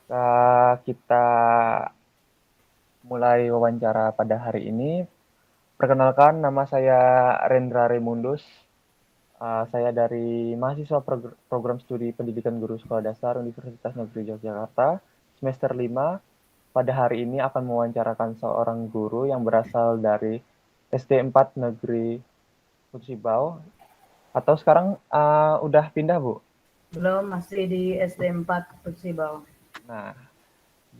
Kita mulai wawancara pada hari ini. Perkenalkan, nama saya Rendra Remundus. Saya dari mahasiswa program studi pendidikan guru sekolah dasar Universitas Negeri Yogyakarta, semester 5. Pada hari ini akan mewawancarakan seorang guru yang berasal dari SD 4 Negeri Putusibau. Atau sekarang udah pindah, Bu? Belum, masih di SD 4 Persibau. Nah,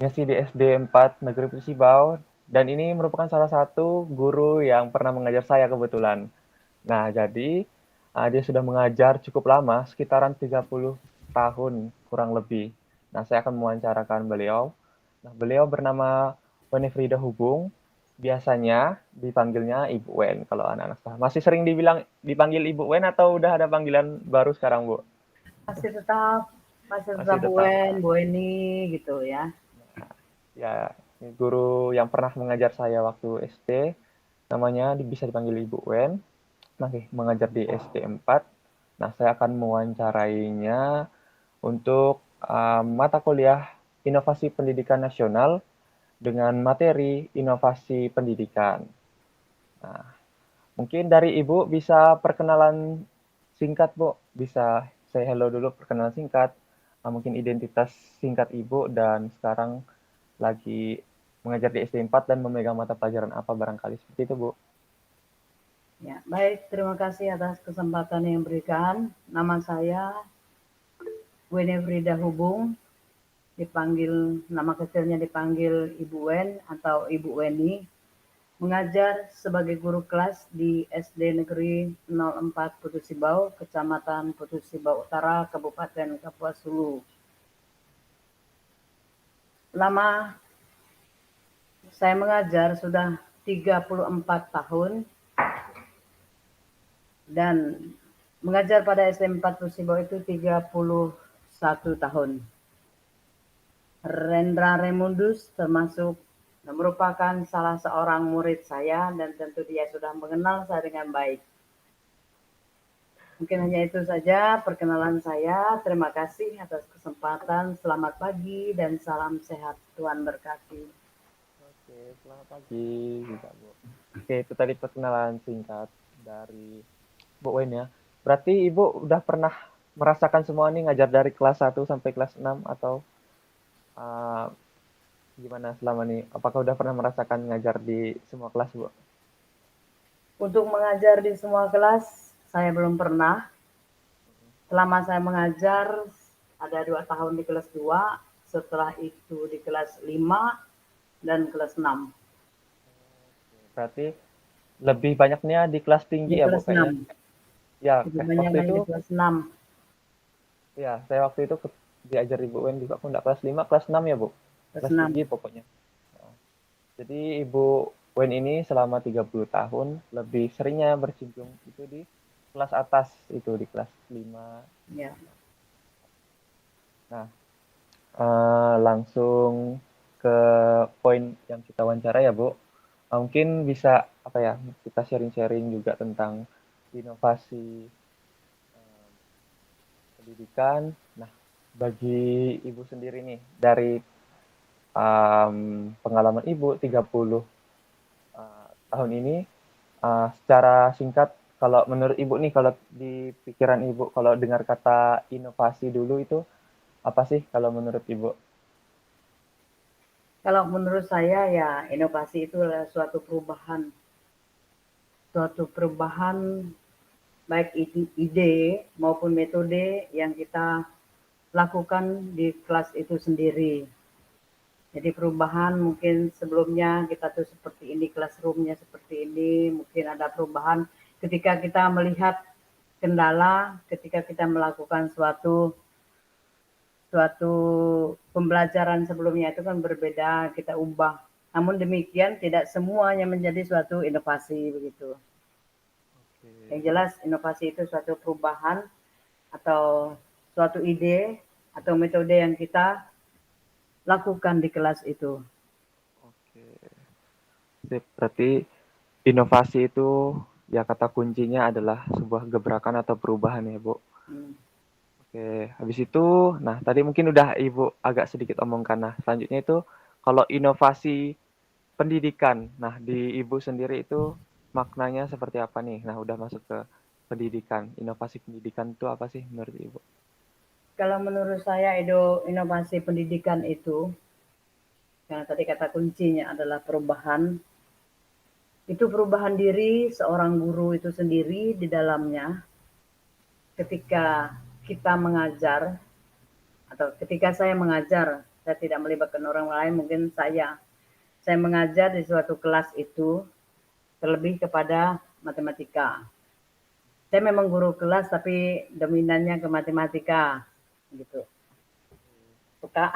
masih di SD 4 Negeri Putusibau. Dan ini merupakan salah satu guru yang pernah mengajar saya kebetulan. Nah, jadi dia sudah mengajar cukup lama, sekitaran 30 tahun kurang lebih. Nah, saya akan mewawancarakan beliau. Nah, beliau bernama Winifrida Hubung. Biasanya dipanggilnya Ibu Wen kalau anak-anak saya. Masih sering dipanggil Ibu Wen atau udah ada panggilan baru sekarang, Bu? Masih tetap masih Masih tetap tetap. Bu Eni gitu ya. Ya, guru yang pernah mengajar saya waktu SD, namanya bisa dipanggil Ibu Wen. Masih mengajar di SD 4. Nah, saya akan mewawancarainya untuk mata kuliah Inovasi Pendidikan Nasional dengan materi Inovasi Pendidikan. Nah, mungkin dari Ibu bisa perkenalan singkat, Bu. Bisa saya hello dulu, perkenalan singkat. Mungkin identitas singkat Ibu dan sekarang lagi mengajar di SD 4 dan memegang mata pelajaran apa barangkali seperti itu, Bu. Ya, baik, terima kasih atas kesempatan yang diberikan. Nama saya Winifrida Hubung, dipanggil nama kecilnya dipanggil Ibu Wen atau Ibu Weni. Mengajar sebagai guru kelas di SD Negeri 04 Putusibau, Kecamatan Putusibau Utara, Kabupaten Kapuas Hulu. Lama saya mengajar sudah 34 tahun dan mengajar pada SD 4 Putusibau itu 31 tahun. Rendra Remundus termasuk merupakan salah seorang murid saya dan tentu dia sudah mengenal saya dengan baik. Mungkin hanya itu saja perkenalan saya. Terima kasih atas kesempatan. Selamat pagi dan salam sehat. Tuhan berkati. Oke, selamat pagi juga, Bu. Oke, itu tadi perkenalan singkat dari Bu Wen ya. Berarti Ibu udah pernah merasakan semua nih ngajar dari kelas 1 sampai kelas 6 atau uh, gimana selama ini? Apakah udah pernah merasakan ngajar di semua kelas, Bu? Untuk mengajar di semua kelas, saya belum pernah. Selama saya mengajar, ada 2 tahun di kelas 2, setelah itu di kelas 5 dan kelas 6. Berarti lebih banyaknya di kelas tinggi Di ya, Bu, kelas kayaknya. 6. Ya, Lebih banyak waktu lagi itu di kelas 6. ya, saya waktu itu diajar Ibu Wen juga aku enggak kelas 5, kelas 6 ya, Bu. Kelas Kelas tinggi 6. pokoknya. Jadi Ibu Wen ini selama 30 tahun lebih seringnya bercimpung itu di kelas atas itu di kelas 5. Ya. Nah, langsung ke poin yang kita wawancara ya, Bu. Mungkin bisa apa ya? Kita sharing-sharing juga tentang inovasi pendidikan. Nah, bagi Ibu sendiri nih dari pengalaman Ibu 30 tahun ini secara singkat kalau menurut Ibu nih kalau di pikiran Ibu kalau dengar kata inovasi dulu itu apa sih kalau menurut Ibu? Kalau menurut saya ya inovasi itu adalah suatu perubahan baik ide maupun metode yang kita lakukan di kelas itu sendiri. Jadi perubahan mungkin sebelumnya kita tuh seperti ini, classroomnya seperti ini, mungkin ada perubahan ketika kita melihat kendala, ketika kita melakukan suatu suatu pembelajaran sebelumnya itu kan berbeda, kita ubah. Namun demikian tidak semuanya menjadi suatu inovasi begitu. Yang Oke, jelas inovasi itu suatu perubahan atau suatu ide atau metode yang kita lakukan di kelas itu. oke. Sip, berarti inovasi itu ya kata kuncinya adalah sebuah gebrakan atau perubahan ya, Bu. Hmm. Oke, habis itu, nah tadi mungkin udah Ibu agak sedikit omongkan. Nah, selanjutnya itu kalau inovasi pendidikan. Nah, di Ibu sendiri itu maknanya seperti apa nih? Nah, udah masuk ke pendidikan. Inovasi pendidikan itu apa sih menurut Ibu? Kalau menurut saya inovasi pendidikan itu, yang tadi kata kuncinya adalah perubahan, itu perubahan diri seorang guru itu sendiri di dalamnya ketika kita mengajar atau ketika saya mengajar, saya tidak melibatkan orang lain, mungkin saya mengajar di suatu kelas itu terlebih kepada matematika. Saya memang guru kelas tapi dominannya ke matematika gitu. Suka.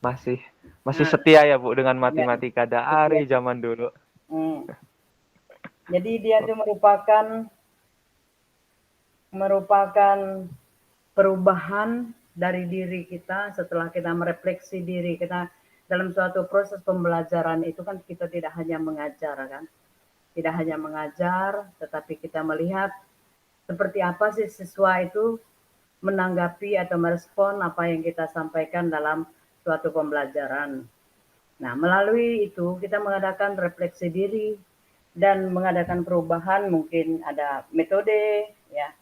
Masih masih Nah, setia ya Bu dengan ya, matematika ya. dari zaman dulu. Hmm. Jadi dia itu merupakan merupakan perubahan dari diri kita setelah kita merefleksi diri kita dalam suatu proses pembelajaran itu kan kita tidak hanya mengajar kan, tidak hanya mengajar, tetapi kita melihat seperti apa sih siswa itu menanggapi atau merespon apa yang kita sampaikan dalam suatu pembelajaran. Nah, melalui itu kita mengadakan refleksi diri dan mengadakan perubahan, mungkin ada metode ya,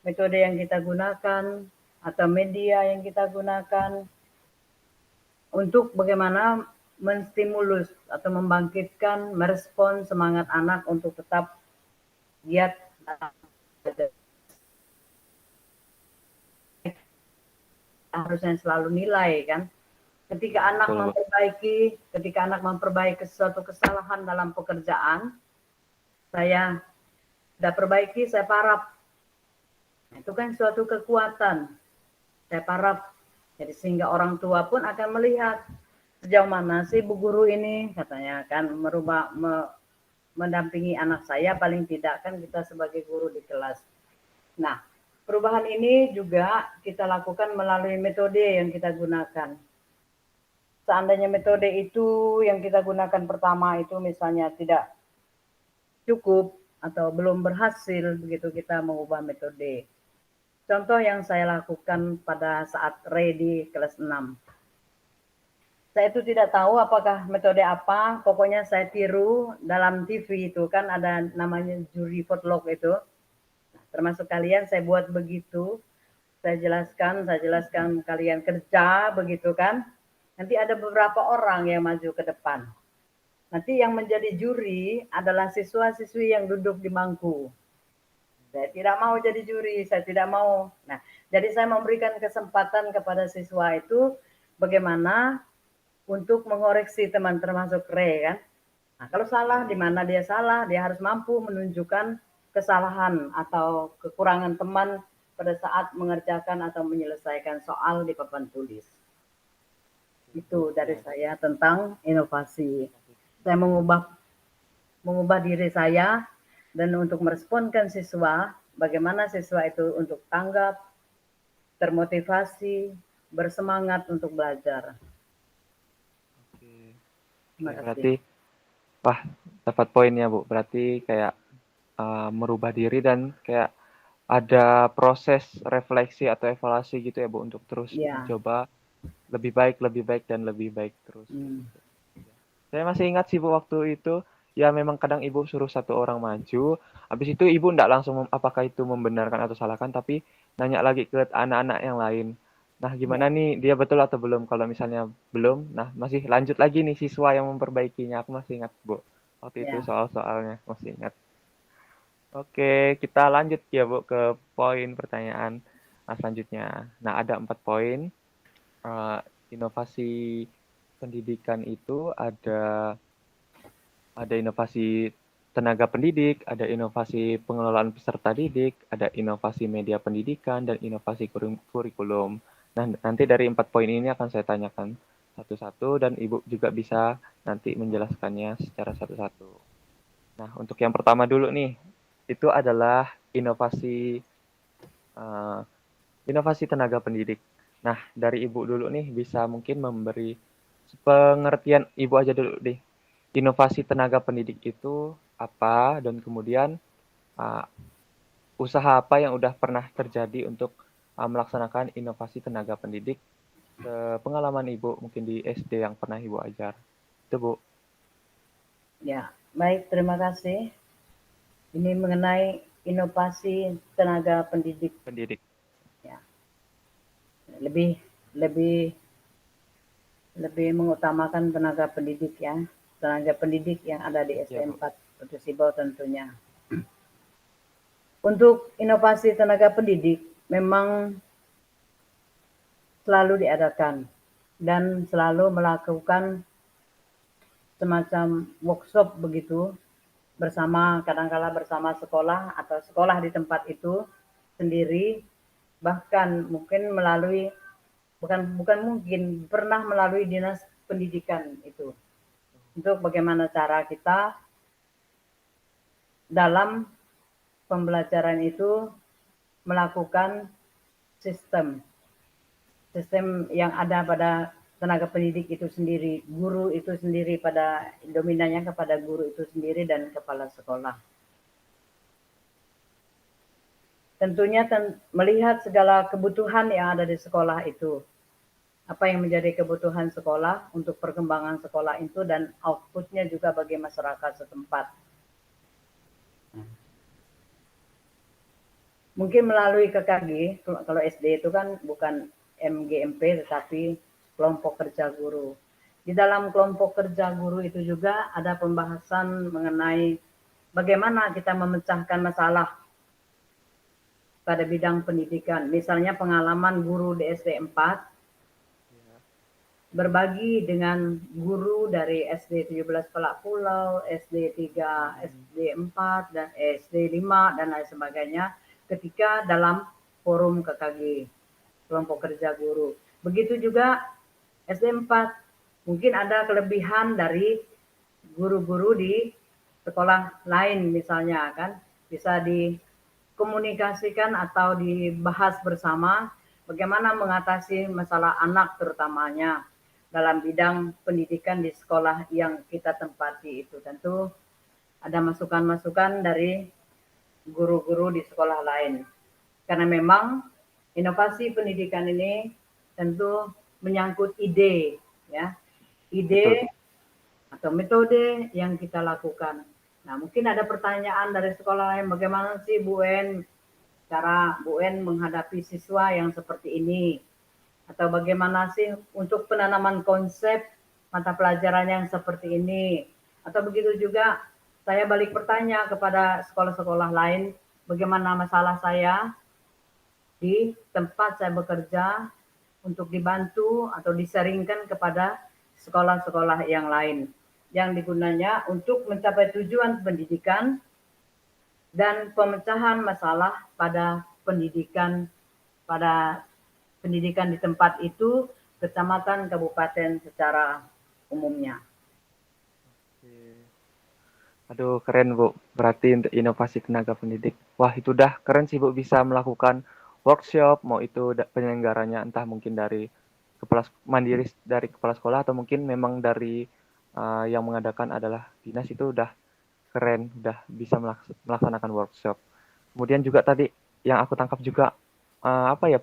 metode yang kita gunakan atau media yang kita gunakan untuk bagaimana menstimulus atau membangkitkan, merespon semangat anak untuk tetap giat harusnya selalu nilai kan. Ya, betul Bu. Ketika anak memperbaiki suatu kesalahan dalam pekerjaan, saya sudah perbaiki, saya paraf. Itu kan suatu kekuatan. Saya paraf. Jadi sehingga orang tua pun akan melihat sejauh mana sih Bu Guru ini katanya kan mendampingi anak saya paling tidak kan kita sebagai guru di kelas. Nah, perubahan ini juga kita lakukan melalui metode yang kita gunakan. Seandainya metode itu yang kita gunakan pertama itu misalnya tidak cukup atau belum berhasil begitu kita mengubah metode. Contoh yang saya lakukan pada saat ready kelas 6. Saya itu tidak tahu apakah metode apa, pokoknya saya tiru dalam TV itu kan ada namanya juri potluck itu. Termasuk kalian saya buat begitu. Saya jelaskan kalian kerja begitu kan. Nanti ada beberapa orang yang maju ke depan. Nanti yang menjadi juri adalah siswa-siswi yang duduk di bangku. Saya tidak mau jadi juri, saya tidak mau. Nah, jadi saya memberikan kesempatan kepada siswa itu bagaimana untuk mengoreksi teman termasuk Re kan. Nah, kalau salah di mana dia salah, dia harus mampu menunjukkan kesalahan atau kekurangan teman pada saat mengerjakan atau menyelesaikan soal di papan tulis. Itu dari Ya, saya tentang inovasi. Saya mengubah diri saya dan untuk meresponkan siswa, bagaimana siswa itu untuk tanggap, termotivasi, bersemangat untuk belajar. oke. Oke, Terima kasih. berarti wah, dapat poinnya Bu. Berarti kayak merubah diri dan kayak ada proses refleksi atau evaluasi gitu ya Bu untuk terus Ya. mencoba lebih baik dan lebih baik terus kayak Hmm. gitu. Saya masih ingat sih Bu waktu itu ya memang kadang Ibu suruh satu orang maju, habis itu Ibu enggak langsung apakah itu membenarkan atau salahkan tapi nanya lagi ke anak-anak yang lain. Nah, Ya. gimana nih dia betul atau belum? Kalau misalnya belum, nah masih lanjut lagi nih siswa yang memperbaikinya. Aku masih ingat Bu. Waktu itu Ya. soal-soalnya masih ingat. Oke, kita lanjut ya Bu ke poin pertanyaan selanjutnya. Nah, ada 4 poin. Eh, inovasi pendidikan itu ada inovasi tenaga pendidik, ada inovasi pengelolaan peserta didik, ada inovasi media pendidikan, dan inovasi kurikulum. Nah, nanti dari 4 poin ini akan saya tanyakan satu-satu dan Ibu juga bisa nanti menjelaskannya secara satu-satu. Nah, untuk yang pertama dulu nih, itu adalah eh, inovasi tenaga pendidik. Nah, dari Ibu dulu nih bisa mungkin memberi pengertian Ibu aja dulu deh. Inovasi tenaga pendidik itu apa dan kemudian uh, usaha apa yang udah pernah terjadi untuk melaksanakan inovasi tenaga pendidik. Pengalaman Ibu mungkin di SD yang pernah Ibu ajar. Itu Bu. Ya, baik, terima kasih. Ini mengenai inovasi tenaga pendidik. Pendidik. Ya, lebih lebih lebih mengutamakan tenaga pendidik ya, tenaga pendidik yang ada di Ya Bu. SD 4 Pertusibau tentunya. Untuk inovasi tenaga pendidik memang selalu diadakan dan selalu melakukan semacam workshop begitu bersama, kadangkala bersama sekolah atau sekolah di tempat itu sendiri, bahkan mungkin melalui, bukan bukan mungkin, pernah melalui dinas pendidikan itu, untuk bagaimana cara kita dalam pembelajaran itu melakukan sistem sistem yang ada pada tenaga pendidik itu sendiri, guru itu sendiri, pada dominannya kepada guru itu sendiri dan kepala sekolah. Tentunya melihat segala kebutuhan yang ada di sekolah itu, apa yang menjadi kebutuhan sekolah untuk perkembangan sekolah itu, dan outputnya juga bagi masyarakat setempat. Mungkin melalui KKG, kalau SD itu kan bukan MGMP tetapi kelompok kerja guru. Di dalam kelompok kerja guru itu juga ada pembahasan mengenai bagaimana kita memecahkan masalah pada bidang pendidikan. Misalnya pengalaman guru di SD 4 berbagi dengan guru dari SD 17 Pelak Pulau, SD 3, SD 4, dan SD 5, dan lain sebagainya ketika dalam forum KKG, kelompok kerja guru. Begitu juga SD 4, mungkin ada kelebihan dari guru-guru di sekolah lain misalnya kan, bisa dikomunikasikan atau dibahas bersama bagaimana mengatasi masalah anak terutamanya dalam bidang pendidikan di sekolah yang kita tempati itu. Tentu ada masukan-masukan dari guru-guru di sekolah lain. Karena memang inovasi pendidikan ini tentu menyangkut ide, ya, Betul. ide atau metode yang kita lakukan. Nah, mungkin ada pertanyaan dari sekolah lain, bagaimana sih Bu En, cara Bu En menghadapi siswa yang seperti ini? Atau bagaimana sih untuk penanaman konsep mata pelajaran yang seperti ini? Atau begitu juga saya balik bertanya kepada sekolah-sekolah lain, bagaimana masalah saya di tempat saya bekerja untuk dibantu atau disaringkan kepada sekolah-sekolah yang lain yang digunanya untuk mencapai tujuan pendidikan dan pemecahan masalah pada pendidikan di tempat itu, kecamatan, kabupaten secara umumnya. Aduh, keren Bu. Berarti untuk inovasi tenaga pendidik. Wah, itu dah keren sih Bu, bisa melakukan workshop, mau itu penyelenggaranya entah mungkin dari kepala mandiri dari kepala sekolah atau mungkin memang dari yang mengadakan adalah dinas, itu udah keren, udah bisa melaksanakan workshop. Kemudian juga tadi yang aku tangkap juga apa ya,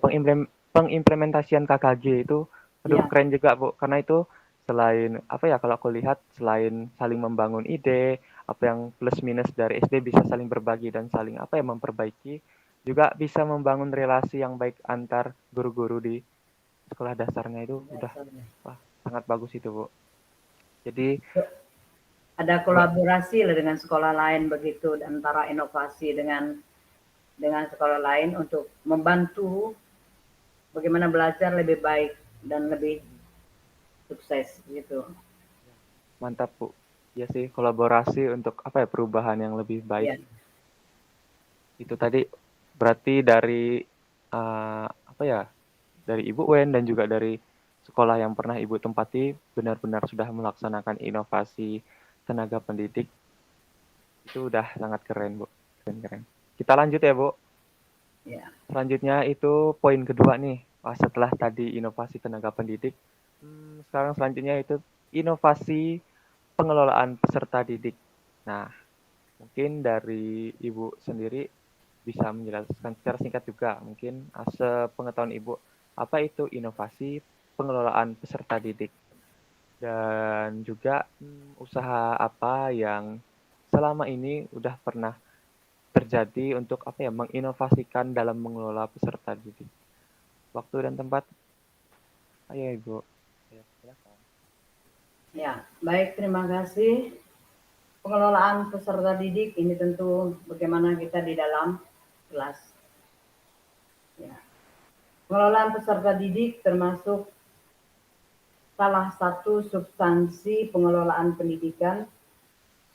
pengimplementasian KKG itu, aduh Ya, keren juga Bu, karena itu selain apa ya, kalau aku lihat selain saling membangun ide, apa yang plus minus dari SD bisa saling berbagi dan saling apa ya, memperbaiki, juga bisa membangun relasi yang baik antar guru-guru di sekolah dasarnya, itu udah wah, sangat bagus itu Bu. Jadi ada kolaborasi dengan sekolah lain begitu, antara inovasi dengan sekolah lain untuk membantu bagaimana belajar lebih baik dan lebih sukses gitu. mantap Bu. Ya sih, kolaborasi untuk apa ya, perubahan yang lebih baik. Ya, Itu tadi berarti dari apa ya, dari Ibu Wen dan juga dari sekolah yang pernah Ibu tempati benar-benar sudah melaksanakan inovasi tenaga pendidik. Itu udah sangat keren Bu, keren-keren. Kita lanjut ya Bu. ya, Selanjutnya itu poin kedua nih. Wah, setelah tadi inovasi tenaga pendidik, sekarang selanjutnya itu inovasi pengelolaan peserta didik. Nah, mungkin dari Ibu sendiri bisa menjelaskan secara singkat juga mungkin sepengetahuan Ibu, apa itu inovasi pengelolaan peserta didik? Dan juga usaha apa yang selama ini udah pernah terjadi untuk apa ya, menginovasikan dalam mengelola peserta didik? Waktu dan tempat, ayo Ibu. Ya, silakan. Ya, baik, terima kasih. Pengelolaan peserta didik ini tentu bagaimana kita di dalam kelas. Ya. Pengelolaan peserta didik termasuk salah satu substansi pengelolaan pendidikan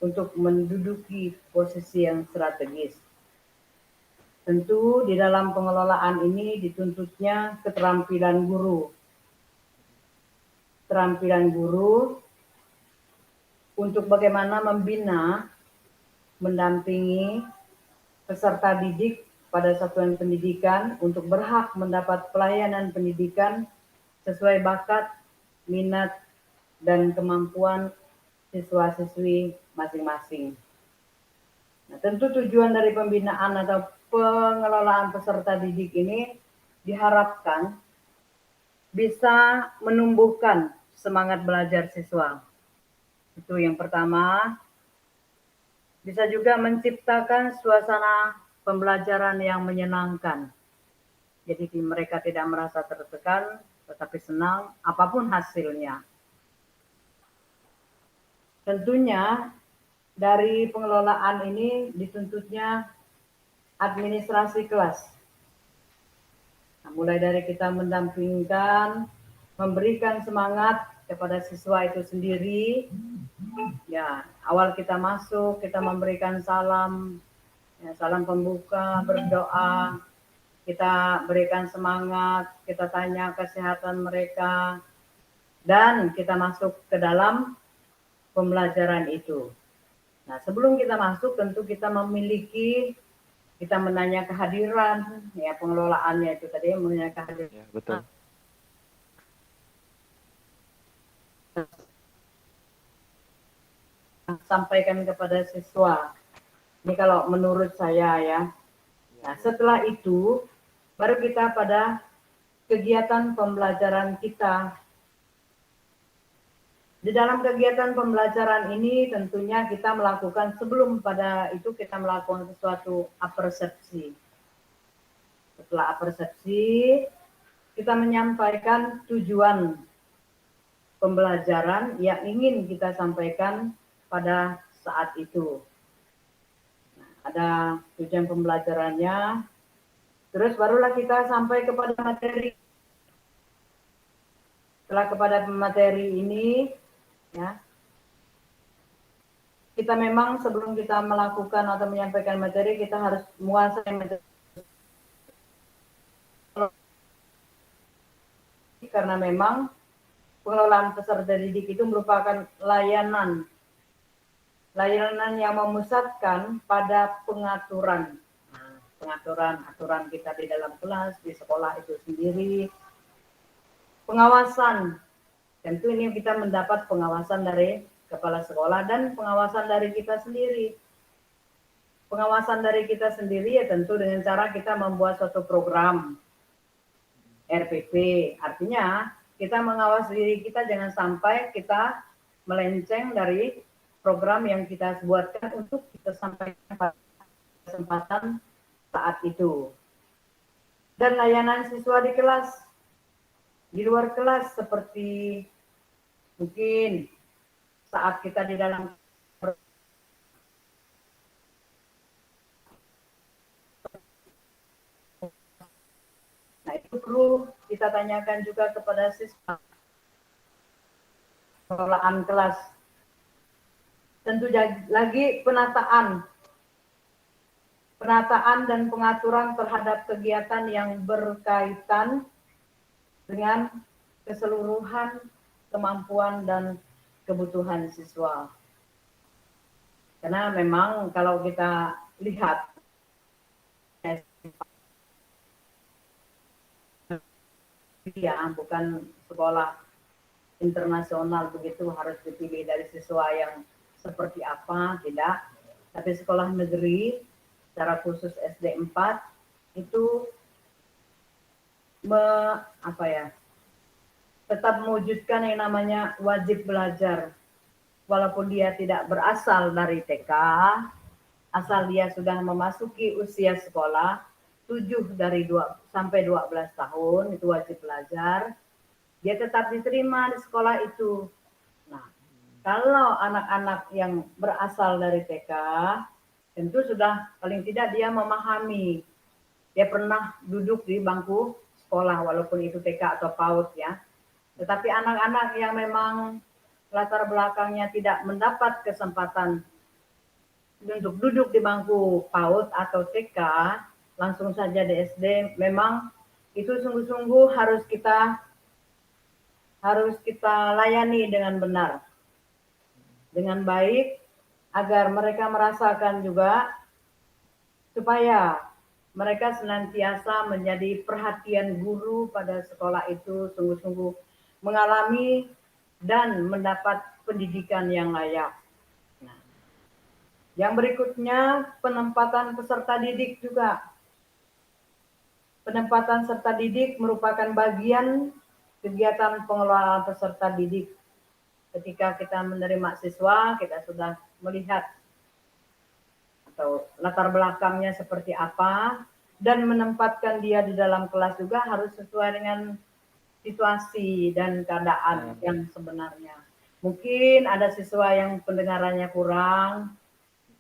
untuk menduduki posisi yang strategis. Tentu di dalam pengelolaan ini dituntutnya keterampilan guru. Keterampilan guru untuk bagaimana membina, mendampingi peserta didik pada satuan pendidikan untuk berhak mendapat pelayanan pendidikan sesuai bakat, minat, dan kemampuan siswa-siswi masing-masing. Nah, tentu tujuan dari pembinaan atau pengelolaan peserta didik ini diharapkan bisa menumbuhkan semangat belajar siswa. Itu yang pertama. Bisa juga menciptakan suasana pembelajaran yang menyenangkan. Jadi mereka tidak merasa tertekan, tetapi senang apapun hasilnya. Tentunya dari pengelolaan ini dituntutnya administrasi kelas. Nah, mulai dari kita mendampingkan, memberikan semangat kepada siswa itu sendiri. Ya, awal kita masuk, kita memberikan salam, ya, salam pembuka, berdoa, kita berikan semangat, kita tanya kesehatan mereka, dan kita masuk ke dalam pembelajaran itu. Nah, sebelum kita masuk, tentu kita memiliki, kita menanya kehadiran, ya pengelolaannya itu tadi, menanya kehadiran. Ya, betul. Sampaikan kepada siswa. Ini kalau menurut saya ya. Nah, setelah itu, baru kita pada kegiatan pembelajaran kita. Di dalam kegiatan pembelajaran ini tentunya kita melakukan, sebelum pada itu kita melakukan sesuatu apersepsi. Setelah apersepsi, kita menyampaikan tujuan pembelajaran yang ingin kita sampaikan pada saat itu. Nah, ada tujuan pembelajarannya, terus barulah kita sampai kepada materi. Setelah kepada materi ini, ya, kita memang sebelum kita melakukan atau menyampaikan materi, kita harus menguasai materi. Karena memang pengelolaan peserta didik itu merupakan layanan yang memusatkan pada pengaturan. Aturan kita di dalam kelas, di sekolah itu sendiri. Pengawasan, tentu ini kita mendapat pengawasan dari kepala sekolah dan pengawasan dari kita sendiri. Pengawasan dari kita sendiri ya tentu dengan cara kita membuat suatu program RPP. Artinya kita mengawasi diri kita jangan sampai kita melenceng dari program yang kita buatkan untuk kita sampaikan pada kesempatan saat itu. Dan layanan siswa di kelas, di luar kelas, seperti mungkin saat kita di dalam nah itu perlu kita tanyakan juga kepada siswa pengelolaan kelas. Tentu lagi penataan dan pengaturan terhadap kegiatan yang berkaitan dengan keseluruhan kemampuan dan kebutuhan siswa. Karena memang kalau kita lihat ya bukan sekolah internasional begitu harus dipilih dari siswa yang seperti apa, tidak. Tapi sekolah negeri secara khusus SD 4 itu tetap mewujudkan yang namanya wajib belajar. Walaupun dia tidak berasal dari TK, asal dia sudah memasuki usia sekolah, 7 dari 2 sampai 12 tahun itu wajib belajar, dia tetap diterima di sekolah itu. Nah, kalau anak-anak yang berasal dari TK, tentu sudah paling tidak dia memahami, dia pernah duduk di bangku sekolah walaupun itu TK atau PAUD ya. Tetapi anak-anak yang memang latar belakangnya tidak mendapat kesempatan untuk duduk di bangku PAUD atau TK, langsung saja di SD, memang itu sungguh-sungguh harus kita layani dengan benar, dengan baik, agar mereka merasakan juga supaya mereka senantiasa menjadi perhatian guru pada sekolah itu, sungguh-sungguh mengalami dan mendapat pendidikan yang layak. Nah, yang berikutnya penempatan peserta didik juga. Penempatan peserta didik merupakan bagian kegiatan pengelolaan peserta didik. Ketika kita menerima siswa, kita sudah melihat atau latar belakangnya seperti apa, dan menempatkan dia di dalam kelas juga harus sesuai dengan situasi dan keadaan yang sebenarnya. Mungkin ada siswa yang pendengarannya kurang,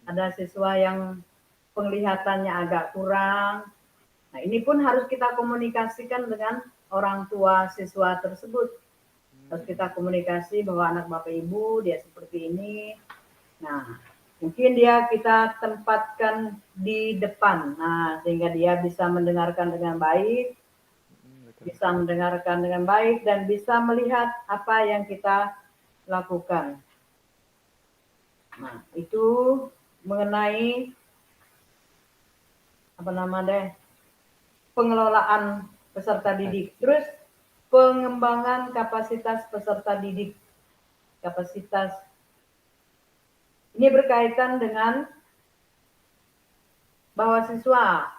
ada siswa yang penglihatannya agak kurang. Nah, ini pun harus kita komunikasikan dengan orang tua siswa tersebut. Harus kita komunikasi bahwa anak Bapak Ibu dia seperti ini. Nah, mungkin kita tempatkan di depan. Nah, sehingga dia bisa mendengarkan dengan baik, dan bisa melihat apa yang kita lakukan. Nah, itu mengenai pengelolaan peserta didik. Terus pengembangan kapasitas peserta didik. Kapasitas ini berkaitan dengan bahwa semua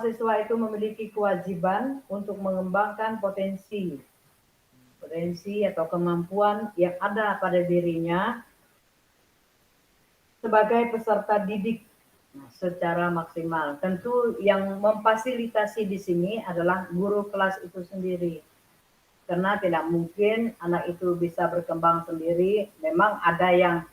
siswa itu memiliki kewajiban untuk mengembangkan potensi atau kemampuan yang ada pada dirinya sebagai peserta didik secara maksimal. Tentu yang memfasilitasi di sini adalah guru kelas itu sendiri. Karena tidak mungkin anak itu bisa berkembang sendiri. Memang ada yang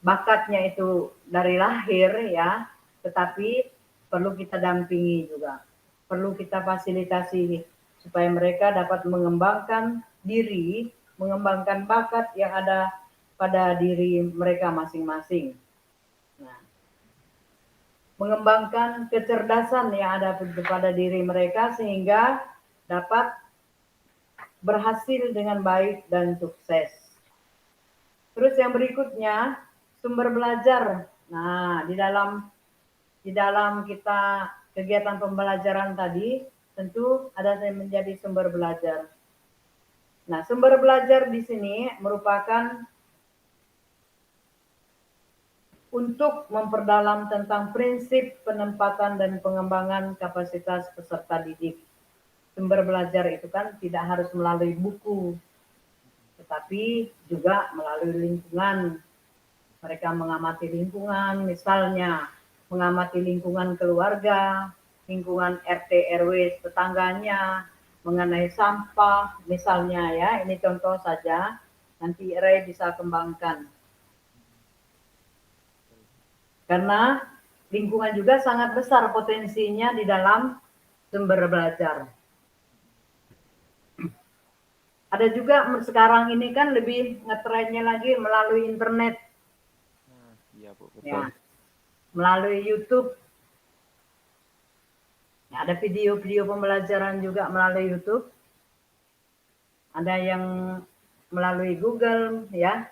bakatnya itu dari lahir ya, tetapi perlu kita dampingi juga. Perlu kita fasilitasi supaya mereka dapat mengembangkan diri, mengembangkan bakat yang ada pada diri mereka masing-masing. Nah, mengembangkan kecerdasan yang ada pada diri mereka sehingga dapat berhasil dengan baik dan sukses. Terus yang berikutnya, sumber belajar. Nah, di dalam kita kegiatan pembelajaran tadi, tentu ada yang menjadi sumber belajar. Nah, sumber belajar di sini merupakan untuk memperdalam tentang prinsip penempatan dan pengembangan kapasitas peserta didik. Sumber belajar itu kan tidak harus melalui buku, tetapi juga melalui lingkungan. Mereka mengamati lingkungan, misalnya mengamati lingkungan keluarga, lingkungan RT RW tetangganya, mengenai sampah, misalnya ya, ini contoh saja, nanti Ray bisa kembangkan. Karena lingkungan juga sangat besar potensinya di dalam sumber belajar. Ada juga sekarang ini kan lebih ngetrennya lagi melalui internet. Iya, Bu, betul. Ya, melalui YouTube. Ya, ada video-video pembelajaran juga melalui YouTube. Ada yang melalui Google ya.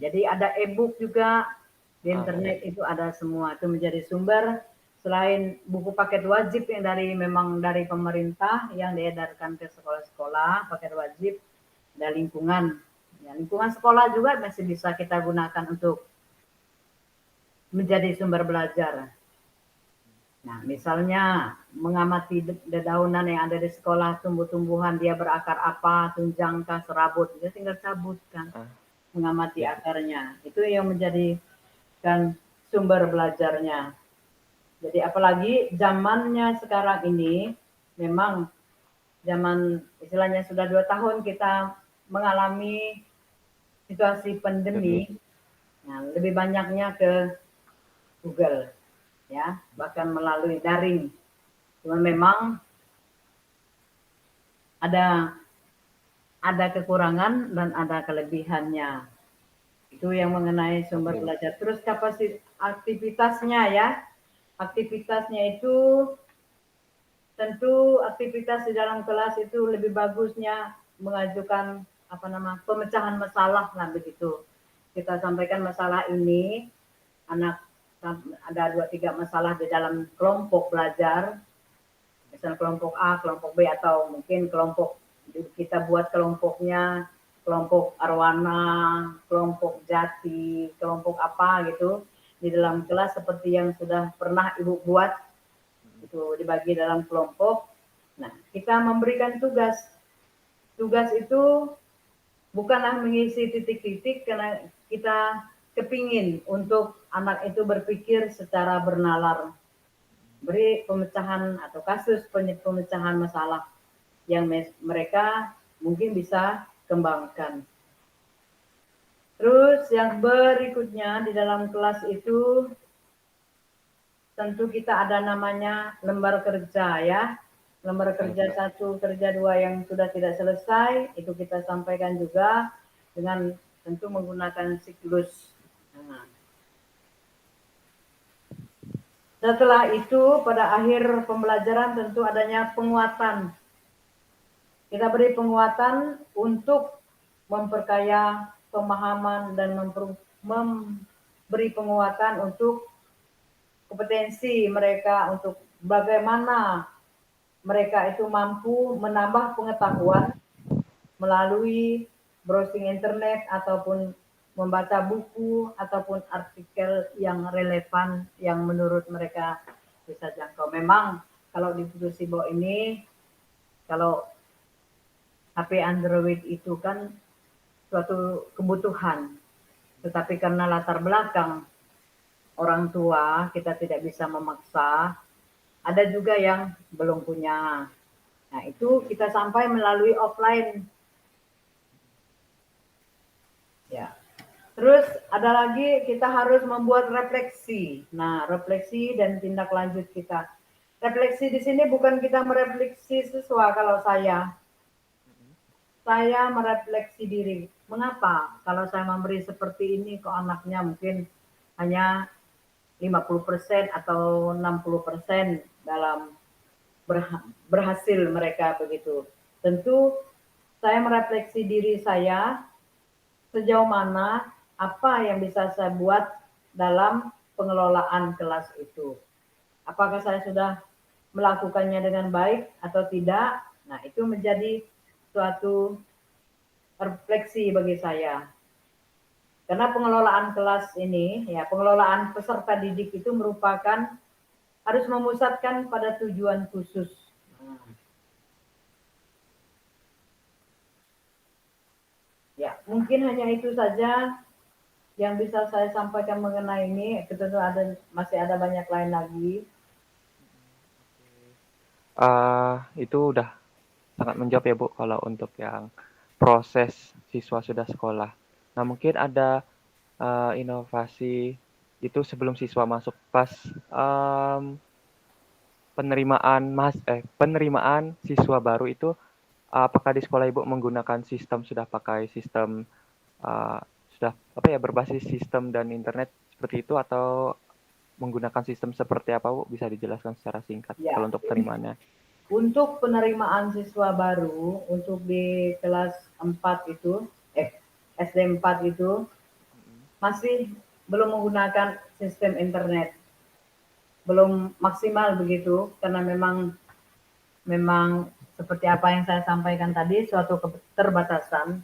Jadi ada e-book juga di internet, itu ada semua. Itu menjadi sumber selain buku paket wajib yang memang dari pemerintah yang diedarkan ke sekolah-sekolah, paket wajib, ada lingkungan. Ya, lingkungan sekolah juga masih bisa kita gunakan untuk menjadi sumber belajar. Nah, misalnya mengamati dedaunan yang ada di sekolah, tumbuh-tumbuhan, dia berakar apa, tunjangkah, serabut, dia tinggal cabutkan, Ah, mengamati gitu. akarnya. Itu yang menjadikan sumber belajarnya. Jadi apalagi zamannya sekarang ini, memang zaman istilahnya sudah 2 tahun kita mengalami situasi Demi. pandemi, nah, lebih banyaknya ke Google, ya, bahkan melalui daring. Cuman memang ada kekurangan dan ada kelebihannya. Itu yang mengenai sumber Oke, Bu. belajar. Terus kapasitas aktivitasnya ya. Aktivitasnya itu tentu aktivitas di dalam kelas itu lebih bagusnya mengajukan apa nama pemecahan masalah lah begitu. Kita sampaikan masalah ini, anak ada 2-3 masalah di dalam kelompok belajar, misalnya kelompok A, kelompok B, atau mungkin kelompok kita buat kelompoknya kelompok arwana, kelompok jati, kelompok apa gitu di dalam kelas seperti yang sudah pernah Ibu buat itu dibagi dalam kelompok. Nah, kita memberikan tugas. Tugas itu bukanlah mengisi titik-titik karena kita kepingin untuk anak itu berpikir secara bernalar. Beri pemecahan atau kasus pemecahan masalah yang mereka mungkin bisa kembangkan. Terus yang berikutnya di dalam kelas itu tentu kita ada namanya lembar kerja ya. Lembar Baik, kerja Bu. 1, kerja 2 yang sudah tidak selesai, itu kita sampaikan juga dengan tentu menggunakan siklus. Nah, setelah itu pada akhir pembelajaran tentu adanya penguatan. Kita beri penguatan untuk memperkaya pemahaman dan memberi penguatan untuk kompetensi mereka untuk bagaimana mereka itu mampu menambah pengetahuan melalui browsing internet ataupun membaca buku ataupun artikel yang relevan yang menurut mereka bisa jangkau. Memang kalau di Putus Sibo ini, kalau HP Android itu kan suatu kebutuhan, tetapi karena latar belakang orang tua kita tidak bisa memaksa, ada juga yang belum punya. Nah, itu Oke. kita sampai melalui offline. Ya. Terus ada lagi kita harus membuat refleksi. Nah, refleksi dan tindak lanjut kita. Refleksi di sini bukan kita merefleksi siswa kalau saya merefleksi diri. Mengapa kalau saya memberi seperti ini kok anaknya mungkin hanya 50% atau 60% dalam berhasil mereka begitu. Tentu saya merefleksi diri saya sejauh mana apa yang bisa saya buat dalam pengelolaan kelas itu. Apakah saya sudah melakukannya dengan baik atau tidak? Nah, itu menjadi suatu refleksi bagi saya. Karena pengelolaan kelas ini, ya pengelolaan peserta didik itu merupakan harus memusatkan pada tujuan khusus. Ya, mungkin hanya itu saja yang bisa saya sampaikan mengenai ini. Tentu masih ada banyak lain lagi. Itu udah sangat menjawab ya, Bu, kalau untuk yang proses siswa sudah sekolah. Nah, mungkin ada inovasi itu sebelum siswa masuk pas penerimaan siswa baru itu, apakah di sekolah Ibu menggunakan sudah pakai sistem uh, sudah apa ya berbasis sistem dan internet seperti itu atau menggunakan sistem seperti apa, Bu? Bisa dijelaskan secara singkat kalau Ya, untuk penerimaannya? untuk penerimaan siswa baru untuk di kelas 4 itu, SD 4 itu masih belum menggunakan sistem internet. Belum maksimal begitu karena memang seperti apa yang saya sampaikan tadi suatu keterbatasan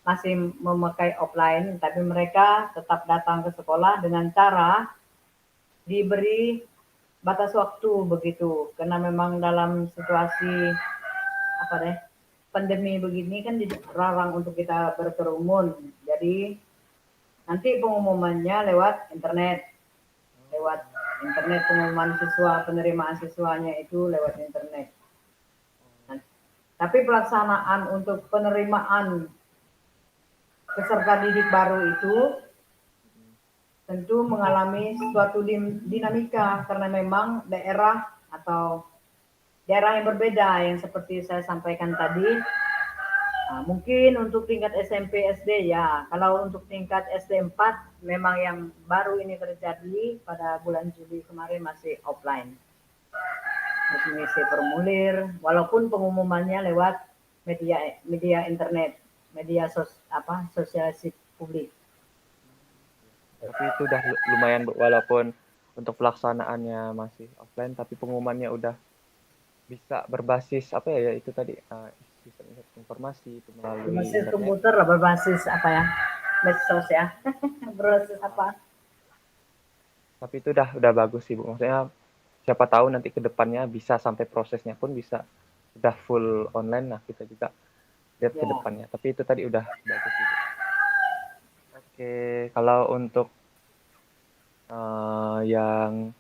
masih memakai offline tapi mereka tetap datang ke sekolah dengan cara diberi batas waktu begitu, karena memang dalam situasi apa deh pandemi begini kan dilarang untuk kita berkerumun. Jadi nanti pengumumannya lewat internet pengumuman siswa, penerimaan siswanya itu lewat internet. Nah, tapi pelaksanaan untuk penerimaan peserta didik baru itu tentu mengalami suatu dinamika karena memang daerah atau daerah yang berbeda yang seperti saya sampaikan tadi. Nah, mungkin untuk tingkat SMP SD ya, kalau untuk tingkat SD 4 memang yang baru ini terjadi pada bulan Juli kemarin masih offline. Harus mengisi formulir, walaupun pengumumannya lewat media media internet, media sosialisasi publik. Tapi itu udah lumayan Bu, walaupun untuk pelaksanaannya masih offline, tapi pengumumannya udah bisa berbasis apa ya, itu tadi sistem informasi itu melalui Berbasis internet. komputer lah, berbasis apa ya, medsos ya, berbasis apa. Tapi itu udah bagus sih Bu. Maksudnya siapa tahu nanti ke depannya bisa sampai prosesnya pun bisa udah full online. Nah kita juga lihat ke Ya, depannya. Tapi itu tadi udah bagus sih Bu. Oke, kalau untuk yang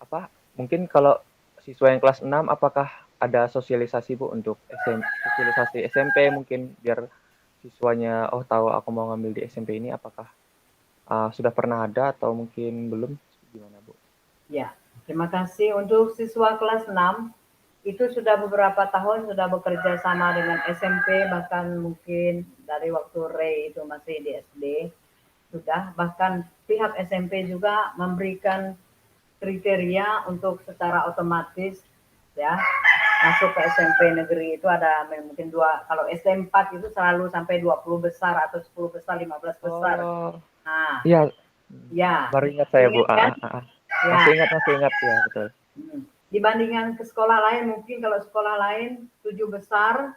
apa? Mungkin kalau siswa yang kelas 6 apakah ada sosialisasi Bu untuk sosialisasi SMP mungkin biar siswanya oh tahu aku mau ngambil di SMP ini, apakah sudah pernah ada atau mungkin belum, gimana Bu? ya. Terima kasih untuk siswa kelas 6 itu sudah beberapa tahun sudah bekerja sama dengan SMP, bahkan mungkin dari waktu Ray itu masih di SD sudah, bahkan pihak SMP juga memberikan kriteria untuk secara otomatis ya masuk ke SMP negeri itu ada mungkin dua, kalau SD 4 itu selalu sampai 20 besar atau 10 besar, 15 besar. Oh, Nah, iya, ya, baru ingat saya Bu. ingat kan? Masih Ya. ingat, masih ingat ya, betul. Dibandingkan ke sekolah lain, mungkin kalau sekolah lain 7 besar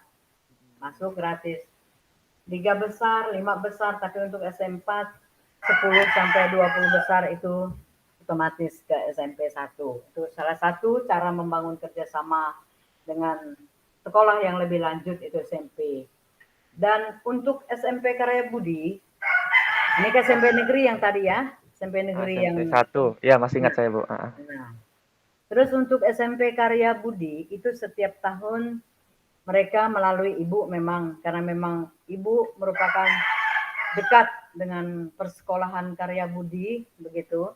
masuk gratis. 3 besar, 5 besar, tapi untuk SMP 10 sampai 20 besar itu otomatis ke SMP 1. Itu salah satu cara membangun kerjasama dengan sekolah yang lebih lanjut itu SMP. Dan untuk SMP Karya Budi, ini ke SMP negeri yang tadi ya, SMP negeri SMP yang 1, ya masih ingat nah, saya Bu. nah. Terus untuk SMP Karya Budi itu setiap tahun mereka melalui ibu memang, karena memang ibu merupakan dekat dengan persekolahan Karya Budi begitu.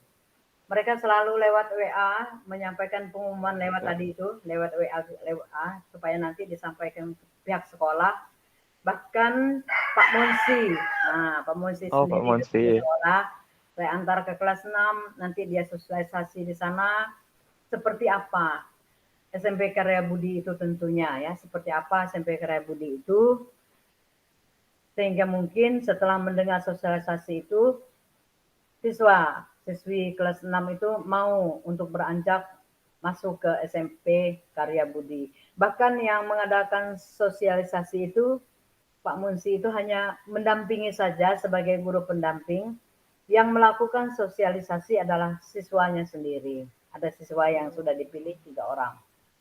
Mereka selalu lewat WA menyampaikan pengumuman lewat Ya. tadi itu, lewat WA supaya nanti disampaikan ke pihak sekolah. Bahkan Pak Monsi, nah Pak Monsi Oh Pak sendiri itu di Monsi. sekolah, saya antar ke kelas 6, nanti dia sosialisasi di sana seperti apa SMP Karya Budi itu tentunya ya, seperti apa SMP Karya Budi itu, sehingga mungkin setelah mendengar sosialisasi itu siswi kelas 6 itu mau untuk beranjak masuk ke SMP Karya Budi. Bahkan yang mengadakan sosialisasi itu Pak Munsi itu hanya mendampingi saja sebagai guru pendamping, yang melakukan sosialisasi adalah siswanya sendiri. Ada siswa yang sudah dipilih 3 orang.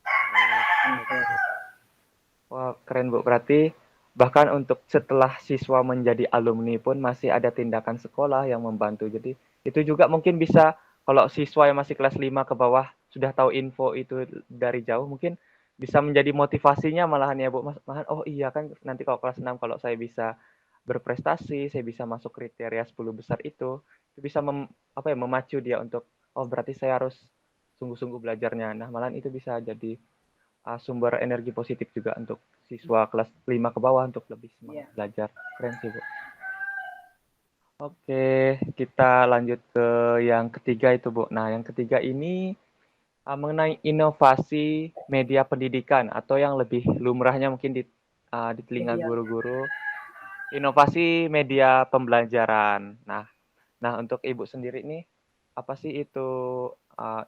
Oh, oke. Wah, keren Bu. Berarti bahkan untuk setelah siswa menjadi alumni pun masih ada tindakan sekolah yang membantu. Jadi itu juga mungkin bisa kalau siswa yang masih kelas 5 ke bawah sudah tahu info itu dari jauh, mungkin bisa menjadi motivasinya malahan ya Bu. Malahan oh iya kan nanti kalau kelas 6 kalau saya bisa berprestasi, saya bisa masuk kriteria 10 besar itu bisa apa ya, memacu dia untuk oh berarti saya harus sungguh-sungguh belajarnya. Nah, malahan itu bisa jadi sumber energi positif juga untuk siswa kelas 5 ke bawah untuk lebih semangat Ya. belajar. Keren sih, Bu. Oke, kita lanjut ke yang ketiga itu, Bu. Nah, yang ketiga ini mengenai inovasi media pendidikan atau yang lebih lumrahnya mungkin di telinga Media. guru-guru, inovasi media pembelajaran. Nah, untuk Ibu sendiri nih, apa sih itu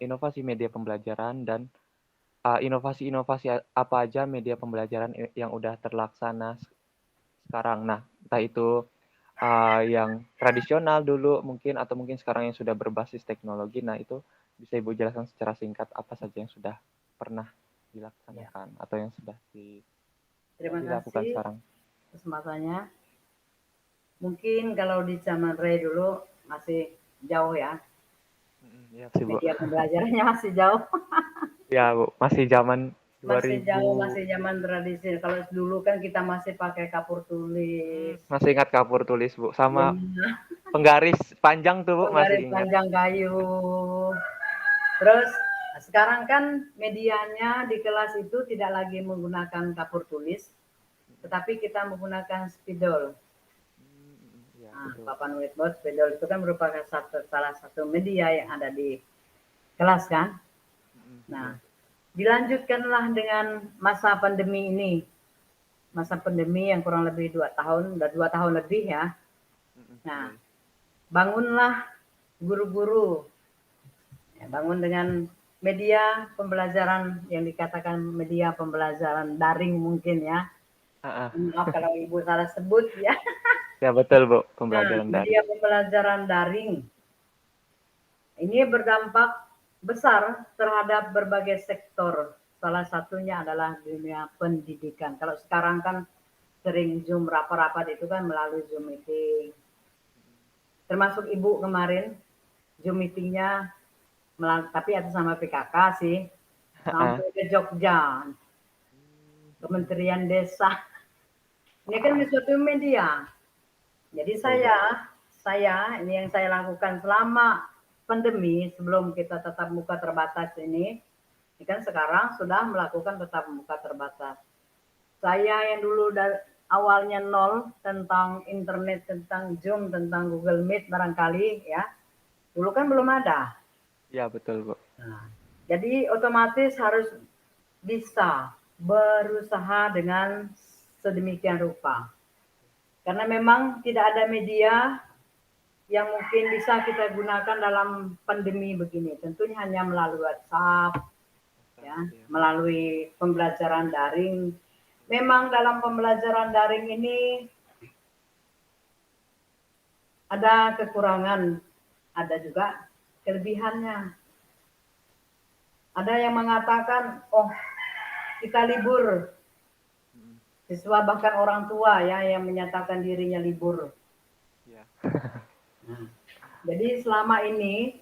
inovasi media pembelajaran dan inovasi-inovasi apa aja media pembelajaran yang udah terlaksana sekarang. Nah, entah itu yang tradisional dulu mungkin atau mungkin sekarang yang sudah berbasis teknologi. Nah, itu bisa Ibu jelaskan secara singkat apa saja yang sudah pernah Ya, dilaksanakan atau yang sudah terima dilakukan kasih sekarang? kesempatannya. Mungkin kalau di zaman Ray dulu masih jauh ya, Iya sih Bu. media pembelajarannya masih jauh. Ya Bu, masih zaman Masih 2000. jauh, masih zaman tradisi. Kalau dulu kan kita masih pakai kapur tulis. Masih ingat kapur tulis Bu, sama Benar, penggaris panjang tuh Bu, masih penggaris ingat. panjang kayu. Terus sekarang kan medianya di kelas itu tidak lagi menggunakan kapur tulis, tetapi kita menggunakan spidol. Iya Nah, betul. papan whiteboard, spidol itu kan merupakan salah satu media yang ada di kelas kan. Nah, Iya. dilanjutkanlah dengan masa pandemi ini. Masa pandemi yang kurang lebih 2 tahun, udah 2 tahun lebih ya. Nah, Iya. bangunlah guru-guru, ya, bangun dengan media pembelajaran yang dikatakan media pembelajaran daring mungkin ya. Ah, Maaf kalau ibu salah sebut ya. ya betul Bu, Nah, pembelajaran media daring. pembelajaran daring ini berdampak besar terhadap berbagai sektor. Salah satunya adalah dunia pendidikan. Kalau sekarang kan sering Zoom rapat-rapat itu kan melalui Zoom meeting. Termasuk Ibu kemarin Zoom meetingnya, tapi atas sama PKK sih, Ah, sampai ke Jogja, Kementerian Desa. Ini kan suatu media. Jadi betul Bu. saya ini yang saya lakukan selama pandemi sebelum kita tetap muka terbatas ini kan sekarang sudah melakukan tetap muka terbatas. Saya yang dulu awalnya nol tentang internet, tentang Zoom, tentang Google Meet barangkali ya, dulu kan belum ada. Ya betul Bu. Nah, jadi otomatis harus bisa berusaha dengan sedemikian rupa. Karena memang tidak ada media yang mungkin bisa kita gunakan dalam pandemi begini. Tentunya hanya melalui WhatsApp, ya, Iya. melalui pembelajaran daring. Memang dalam pembelajaran daring ini ada kekurangan, ada juga kelebihannya. Ada yang mengatakan, oh kita libur, siswa bahkan orang tua ya yang menyatakan dirinya libur. Iya. Nah, jadi selama ini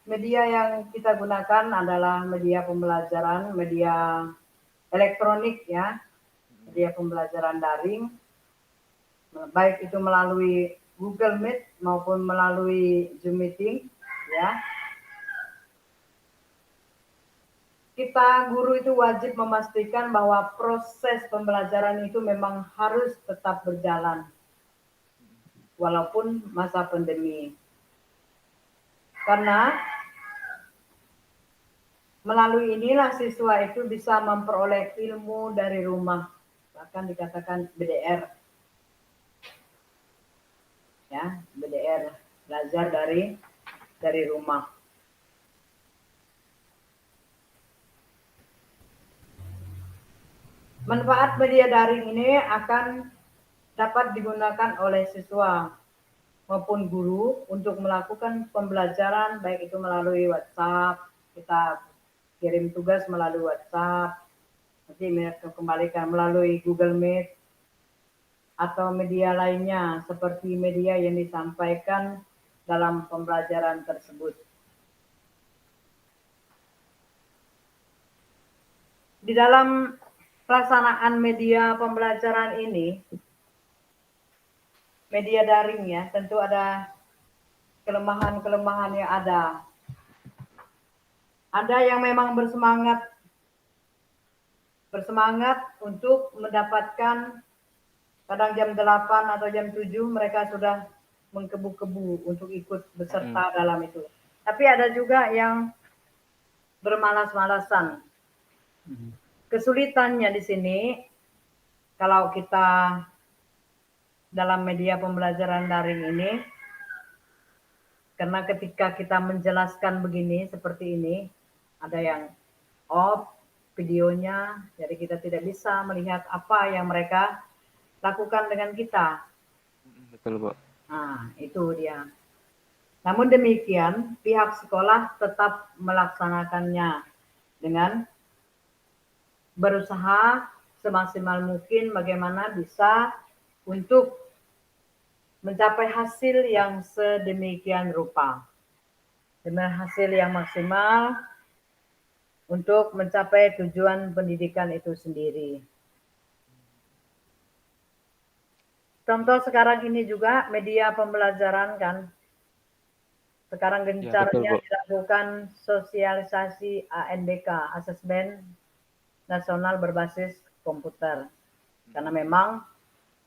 media yang kita gunakan adalah media pembelajaran, media elektronik ya, media pembelajaran daring, baik itu melalui Google Meet maupun melalui Zoom meeting ya. Kita guru itu wajib memastikan bahwa proses pembelajaran itu memang harus tetap berjalan walaupun masa pandemi. Karena melalui inilah siswa itu bisa memperoleh ilmu dari rumah, bahkan dikatakan BDR. Ya, BDR, belajar dari rumah. Manfaat media daring ini akan dapat digunakan oleh siswa maupun guru untuk melakukan pembelajaran baik itu melalui WhatsApp, kita kirim tugas melalui WhatsApp, nanti mereka kembalikan melalui Google Meet atau media lainnya seperti media yang disampaikan dalam pembelajaran tersebut. Di dalam pelaksanaan media pembelajaran ini, media daring ya, tentu ada kelemahan-kelemahan yang ada. Ada yang memang bersemangat untuk mendapatkan kadang jam 8 atau jam 7 mereka sudah mengkebu-kebu untuk ikut beserta dalam itu. Tapi ada juga yang bermalas-malasan. Kesulitannya di sini kalau kita dalam media pembelajaran daring ini, karena ketika kita menjelaskan begini seperti ini, ada yang off videonya, jadi kita tidak bisa melihat apa yang mereka lakukan dengan kita. Betul Bu. Nah, itu dia. Namun demikian, pihak sekolah tetap melaksanakannya dengan berusaha semaksimal mungkin bagaimana bisa untuk mencapai hasil yang sedemikian rupa. Dengan hasil yang maksimal untuk mencapai tujuan pendidikan itu sendiri. Contoh sekarang ini juga media pembelajaran kan. Sekarang Ya, betul, gencarnya Bu. dilakukan sosialisasi ANBK, Asesmen Nasional Berbasis Komputer. Karena memang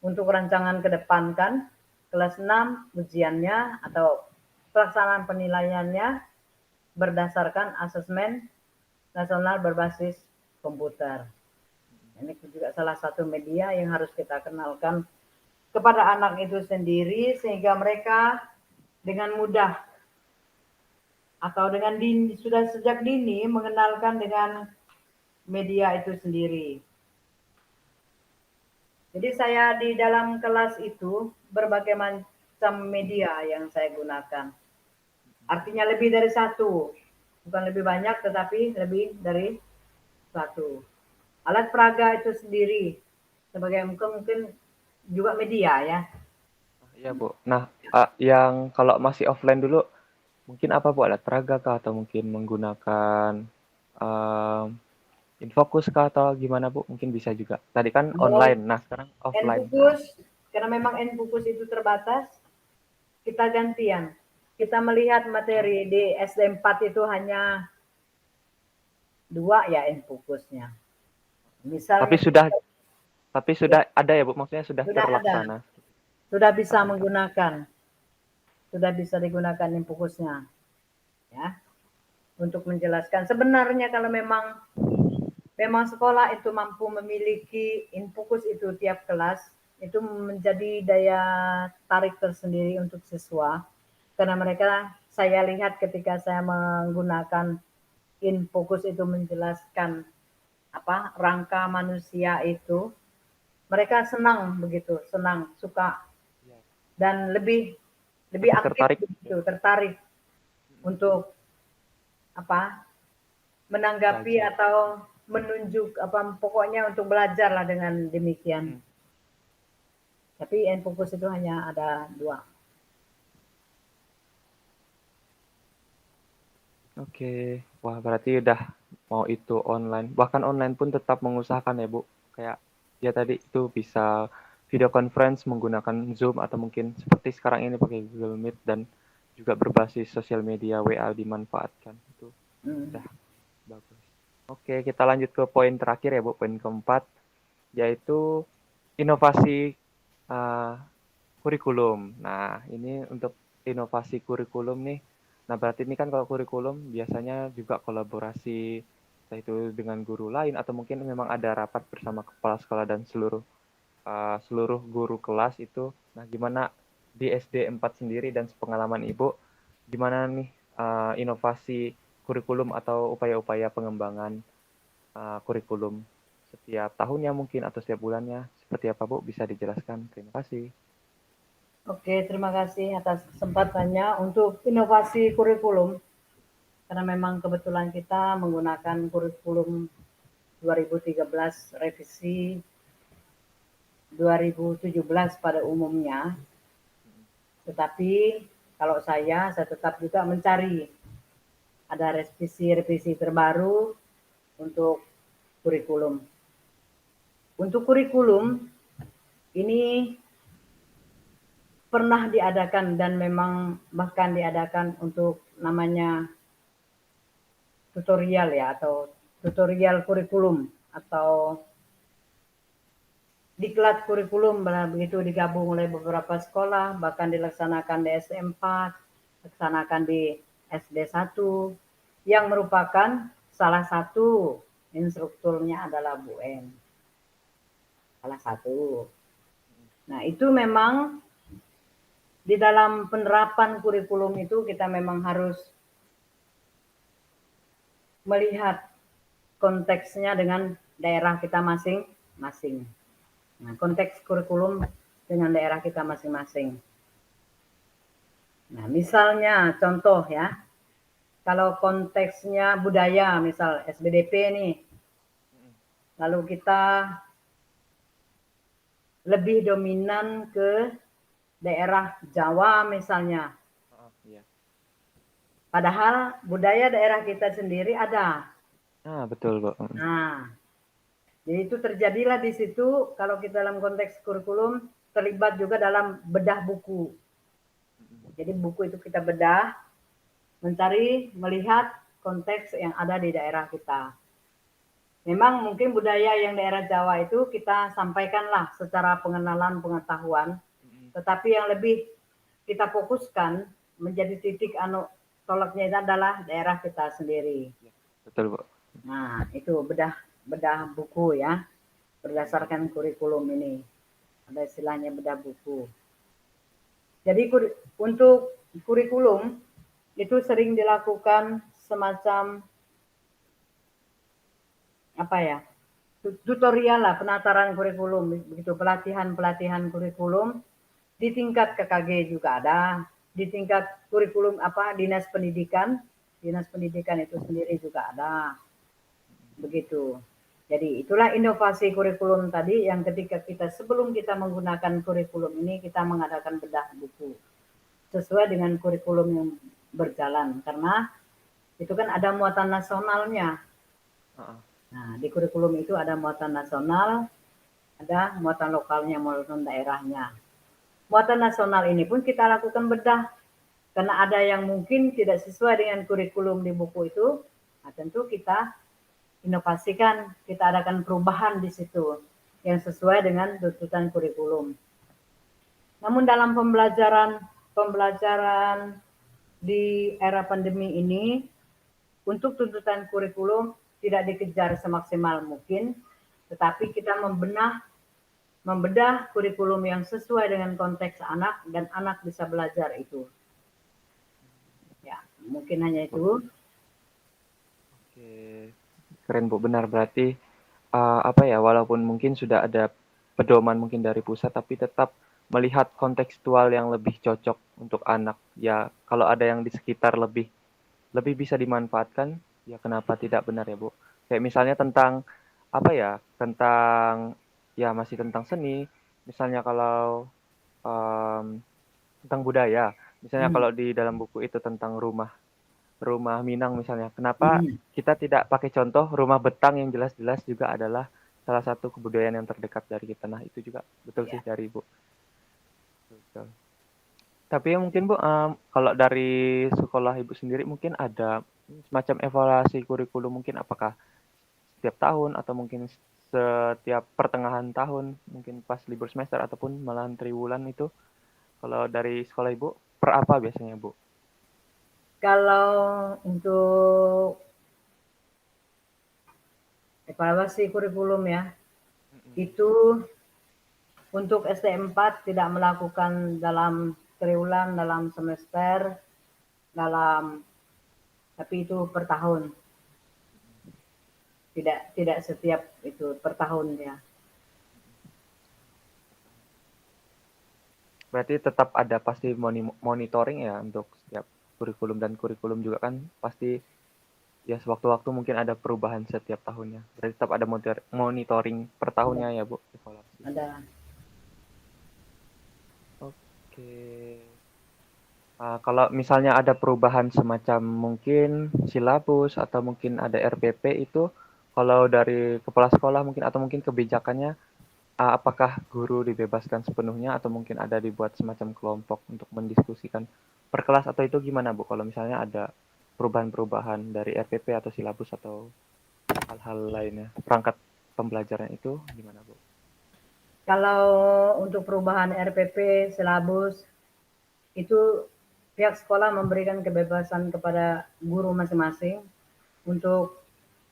untuk rancangan ke depan kan, kelas 6 ujiannya atau pelaksanaan penilaiannya berdasarkan Asesmen Nasional Berbasis Komputer. Ini juga salah satu media yang harus kita kenalkan kepada anak itu sendiri sehingga mereka dengan mudah atau dengan dini, sudah sejak dini mengenalkan dengan media itu sendiri. Jadi saya di dalam kelas itu berbagai macam media yang saya gunakan. Artinya lebih dari satu, bukan lebih banyak tetapi lebih dari satu. Alat peraga itu sendiri sebagai mungkin juga media ya. Iya, Bu. Nah, yang kalau masih offline dulu, mungkin apa, Bu? Alat peraga kah? Atau mungkin menggunakan um, Infokus kah? Atau gimana, Bu? Mungkin bisa juga. Tadi kan Kalau online, nah sekarang offline. Nah, N-Fokus, karena memang N-Fokus itu terbatas, kita gantian. Kita melihat oh, materi di SD 4 itu hanya 2 ya N-Fokusnya. tapi Misalnya sudah tapi ya, sudah ada ya, Bu? Maksudnya sudah sudah ada, terlaksana. sudah bisa Ah, mantap. menggunakan, sudah bisa digunakan N-Fokusnya ya untuk menjelaskan. Sebenarnya kalau memang sekolah itu mampu memiliki N-Fokus itu tiap kelas, itu menjadi daya tarik tersendiri untuk siswa. Karena mereka, saya lihat ketika saya menggunakan Infokus itu menjelaskan apa rangka manusia itu, mereka senang begitu, senang, suka Iya. dan lebih lebih Lebih aktif tertarik begitu, tertarik untuk apa menanggapi belajar. atau menunjuk apa pokoknya untuk belajar lah dengan demikian. Mm. Tapi Infokus itu hanya ada 2. Oke. Wah, berarti udah mau itu online. Bahkan online pun tetap mengusahakan ya, Bu. Kayak ya tadi itu bisa video conference menggunakan Zoom atau mungkin seperti sekarang ini pakai Google Meet dan juga berbasis sosial media WA dimanfaatkan. Itu Hmm. udah bagus. Oke, kita lanjut ke poin terakhir ya, Bu. Poin keempat, yaitu inovasi uh, kurikulum. Nah, ini untuk inovasi kurikulum nih. Nah, berarti ini kan kalau kurikulum biasanya juga kolaborasi, entah itu dengan guru lain atau mungkin memang ada rapat bersama kepala sekolah dan seluruh guru kelas itu. Nah, gimana di SD 4 sendiri dan sepengalaman Ibu, gimana nih inovasi kurikulum atau upaya-upaya pengembangan kurikulum setiap tahunnya mungkin atau setiap bulannya seperti apa, Bu? Bisa dijelaskan? Terima kasih. Oke, terima kasih atas kesempatannya untuk inovasi kurikulum. Karena memang kebetulan kita menggunakan kurikulum 2013 revisi 2017 pada umumnya. Tetapi kalau saya tetap juga mencari ada revisi-revisi terbaru untuk kurikulum. Untuk kurikulum ini pernah diadakan dan memang bahkan diadakan untuk namanya tutorial ya atau tutorial kurikulum atau diklat kurikulum begitu digabung oleh beberapa sekolah bahkan dilaksanakan di SD 4, dilaksanakan di SD 1 yang merupakan salah satu instrukturnya adalah Bu N. Salah satu. Nah, itu memang di dalam penerapan kurikulum itu kita memang harus melihat konteksnya dengan daerah kita masing-masing. Nah, konteks kurikulum dengan daerah kita masing-masing. Nah, misalnya contoh ya, kalau konteksnya budaya, misal SBDP nih, lalu kita lebih dominan ke daerah Jawa misalnya. Iya. Padahal budaya daerah kita sendiri ada. Betul, Bu. Nah, jadi itu terjadilah di situ kalau kita dalam konteks kurikulum terlibat juga dalam bedah buku. Jadi buku itu kita bedah, mencari, melihat konteks yang ada di daerah kita. Memang mungkin budaya yang daerah Jawa itu kita sampaikanlah secara pengenalan pengetahuan, tetapi yang lebih kita fokuskan menjadi titik tolaknya itu adalah daerah kita sendiri. Betul, Bu. Nah, itu bedah buku ya, berdasarkan kurikulum ini. Ada istilahnya bedah buku. Jadi untuk kurikulum itu sering dilakukan semacam apa ya, tutorial lah, penataran kurikulum, begitu pelatihan kurikulum di tingkat KKG juga ada, di tingkat kurikulum dinas pendidikan itu sendiri juga ada, begitu. Jadi itulah inovasi kurikulum tadi yang ketika sebelum kita menggunakan kurikulum ini kita mengadakan bedah buku sesuai dengan kurikulum yang berjalan karena itu kan ada muatan nasionalnya. Nah, di kurikulum itu ada muatan nasional, ada muatan lokalnya, muatan daerahnya. Muatan nasional ini pun kita lakukan bedah karena ada yang mungkin tidak sesuai dengan kurikulum di buku itu. Nah, tentu kita inovasikan, kita adakan perubahan di situ yang sesuai dengan tuntutan kurikulum. Namun dalam pembelajaran di era pandemi ini, untuk tuntutan kurikulum tidak dikejar semaksimal mungkin, tetapi kita membedah kurikulum yang sesuai dengan konteks anak dan anak bisa belajar itu. Ya, mungkin hanya itu. Oke, keren Bu, benar berarti walaupun mungkin sudah ada pedoman mungkin dari pusat, tapi tetap melihat kontekstual yang lebih cocok untuk anak. Ya, kalau ada yang di sekitar lebih lebih bisa dimanfaatkan, ya kenapa tidak, benar ya Bu. Kayak misalnya tentang tentang ya masih tentang seni, misalnya kalau tentang budaya, misalnya Hmm. kalau di dalam buku itu tentang rumah rumah Minang misalnya. Kenapa Hmm. kita tidak pakai contoh rumah Betang yang jelas-jelas juga adalah salah satu kebudayaan yang terdekat dari kita. Nah, itu juga betul sih Ya. dari Ibu. Betul. Tapi ya mungkin Bu, kalau dari sekolah Ibu sendiri mungkin ada semacam evaluasi kurikulum mungkin apakah setiap tahun atau mungkin setiap pertengahan tahun, mungkin pas libur semester ataupun malahan triwulan itu. Kalau dari sekolah Ibu, per apa biasanya Bu? Kalau untuk evaluasi kurikulum ya, itu untuk SD4 tidak melakukan dalam triwulan, dalam semester, tapi itu per tahun. Tidak setiap itu per tahun ya. Berarti tetap ada pasti monitoring ya untuk setiap kurikulum, dan kurikulum juga kan pasti ya sewaktu-waktu mungkin ada perubahan setiap tahunnya. Berarti tetap ada monitoring per Ada, tahunnya ya Bu, evaluasi. ada. Oke. Kalau misalnya ada perubahan semacam mungkin silabus atau mungkin ada RPP itu, kalau dari kepala sekolah mungkin atau mungkin kebijakannya, apakah guru dibebaskan sepenuhnya atau mungkin ada dibuat semacam kelompok untuk mendiskusikan per kelas, atau itu gimana Bu? Kalau misalnya ada perubahan-perubahan dari RPP atau silabus atau hal-hal lainnya, perangkat pembelajaran itu gimana Bu? Kalau untuk perubahan RPP, silabus, itu pihak sekolah memberikan kebebasan kepada guru masing-masing untuk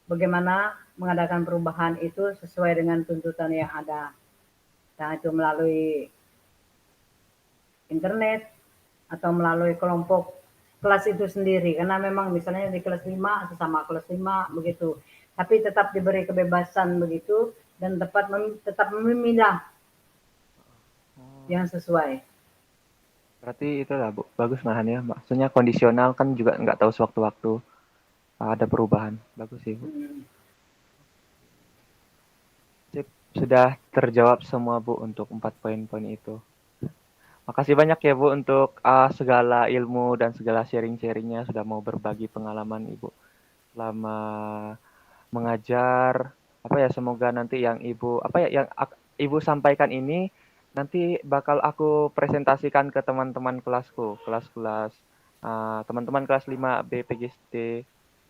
bagaimana mengadakan perubahan itu sesuai dengan tuntutan yang ada. Nah, itu melalui internet atau melalui kelompok kelas itu sendiri. Karena memang misalnya di kelas 5, sesama kelas 5 begitu. Tapi tetap diberi kebebasan begitu dan tetap memilah yang sesuai. Berarti itulah Bu, bagus malahan ya. Maksudnya kondisional kan juga nggak tahu sewaktu-waktu ada perubahan. Bagus sih Bu. Hmm. Sip, sudah terjawab semua Bu untuk 4 poin-poin itu. Makasih banyak ya Bu untuk segala ilmu dan segala sharing-sharingnya sudah mau berbagi pengalaman Ibu selama mengajar. Apa ya, semoga nanti yang Ibu apa ya yang Ibu sampaikan ini nanti bakal aku presentasikan ke teman-teman kelasku, kelas-kelas teman-teman kelas 5B PGSD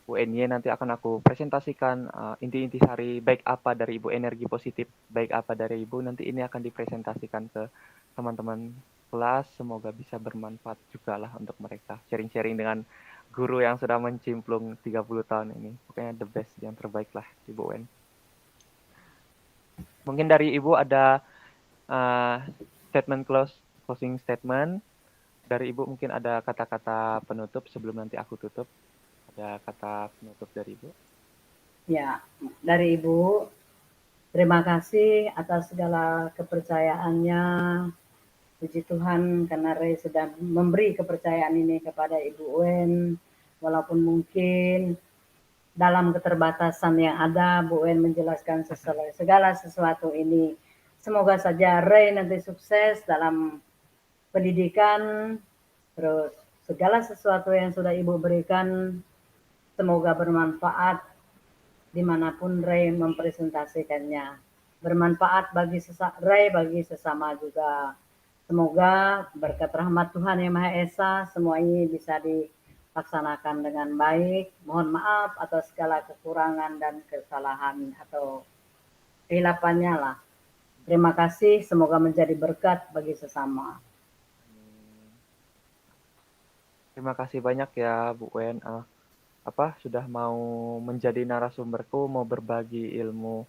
UNY nanti akan aku presentasikan inti-inti sari baik apa dari Ibu energi positif, baik apa dari Ibu nanti ini akan dipresentasikan ke teman-teman kelas, semoga bisa bermanfaat juga lah untuk mereka. Sharing-sharing dengan guru yang sudah mencimplung 30 tahun ini. Pokoknya the best, yang terbaik lah Ibu Wen. Mungkin dari Ibu ada uh, statement closing statement. Dari Ibu mungkin ada kata-kata penutup sebelum nanti aku tutup. Ada kata penutup dari Ibu? Ya, dari Ibu, terima kasih atas segala kepercayaannya. Puji Tuhan karena Ray sudah memberi kepercayaan ini kepada Ibu Wen. Walaupun mungkin dalam keterbatasan yang ada, Bu Wen menjelaskan segala sesuatu ini. Semoga saja Ray nanti sukses dalam pendidikan, terus segala sesuatu yang sudah Ibu berikan, semoga bermanfaat dimanapun Ray mempresentasikannya. Bermanfaat bagi Ray, bagi sesama juga. Semoga berkat rahmat Tuhan Yang Maha Esa, semua ini bisa dilaksanakan dengan baik. Mohon maaf atas segala kekurangan dan kesalahan atau kehilafannya lah. Terima kasih, semoga menjadi berkat bagi sesama. Terima kasih banyak ya Bu Wen. Sudah mau menjadi narasumberku, mau berbagi ilmu,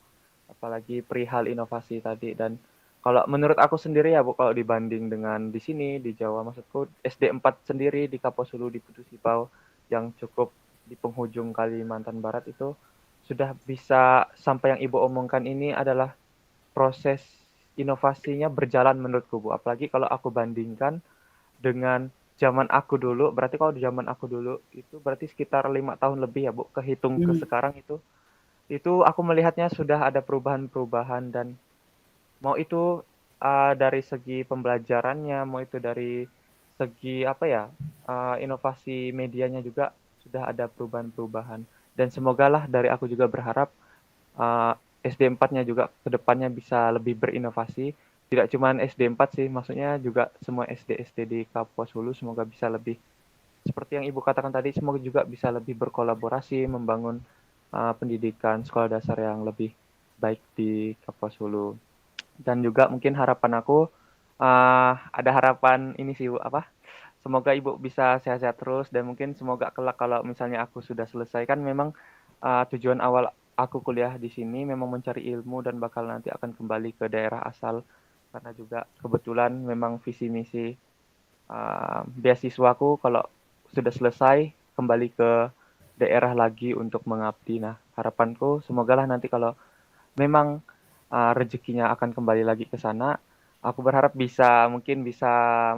apalagi perihal inovasi tadi. Dan kalau menurut aku sendiri ya Bu, kalau dibanding dengan di sini di Jawa, maksudku SD 4 sendiri di Kaposulu di Putu Sipau yang cukup di penghujung Kalimantan Barat itu sudah bisa sampai yang Ibu omongkan ini adalah proses inovasinya berjalan menurutku Bu. Apalagi kalau aku bandingkan dengan zaman aku dulu, berarti kalau di zaman aku dulu itu berarti sekitar 5 tahun lebih ya Bu, kehitung ke Hmm. sekarang itu aku melihatnya sudah ada perubahan-perubahan dan mau itu dari segi pembelajarannya, mau itu dari segi apa ya inovasi medianya juga sudah ada perubahan-perubahan dan semogalah dari aku juga berharap SD 4-nya juga kedepannya bisa lebih berinovasi. Tidak cuma SD 4 sih, maksudnya juga semua SD-SD di Kapuas Hulu semoga bisa lebih seperti yang Ibu katakan tadi, semoga juga bisa lebih berkolaborasi, membangun pendidikan sekolah dasar yang lebih baik di Kapuas Hulu. Dan juga mungkin harapan aku, ada harapan ini sih, apa? Semoga Ibu bisa sehat-sehat terus dan mungkin semoga kelak kalau misalnya aku sudah selesai kan memang tujuan awal aku kuliah di sini memang mencari ilmu dan bakal nanti akan kembali ke daerah asal karena juga kebetulan memang visi misi beasiswaku kalau sudah selesai kembali ke daerah lagi untuk mengabdi. Nah, harapanku semogalah nanti kalau memang rezekinya akan kembali lagi ke sana, aku berharap mungkin bisa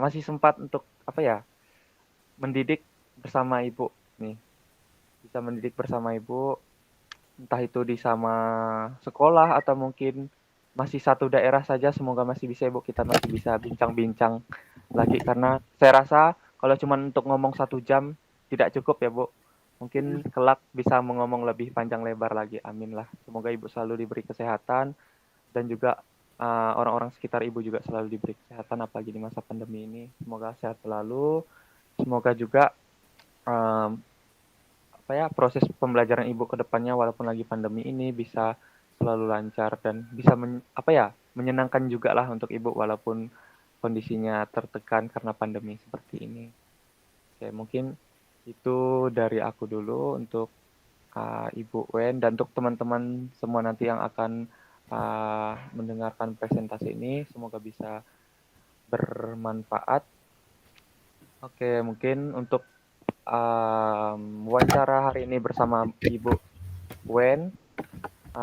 masih sempat untuk apa ya, mendidik bersama ibu nih, bisa mendidik bersama ibu, entah itu di sama sekolah atau mungkin masih satu daerah saja, semoga masih bisa ibu kita masih bisa bincang-bincang lagi karena saya rasa kalau cuma untuk ngomong 1 jam tidak cukup ya Bu. Mungkin kelak bisa mengomong lebih panjang lebar lagi. Amin lah. Semoga ibu selalu diberi kesehatan dan juga orang-orang sekitar ibu juga selalu diberi kesehatan apalagi di masa pandemi ini. Semoga sehat selalu. Semoga juga um, proses pembelajaran ibu ke depannya walaupun lagi pandemi ini bisa selalu lancar dan bisa menyenangkan juga lah untuk ibu walaupun kondisinya tertekan karena pandemi seperti ini. Oke, mungkin itu dari aku dulu untuk Ibu Wen dan untuk teman-teman semua nanti yang akan mendengarkan presentasi ini semoga bisa bermanfaat. Oke, mungkin untuk wawancara hari ini bersama Ibu Wen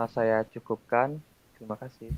saya cukupkan. Terima kasih.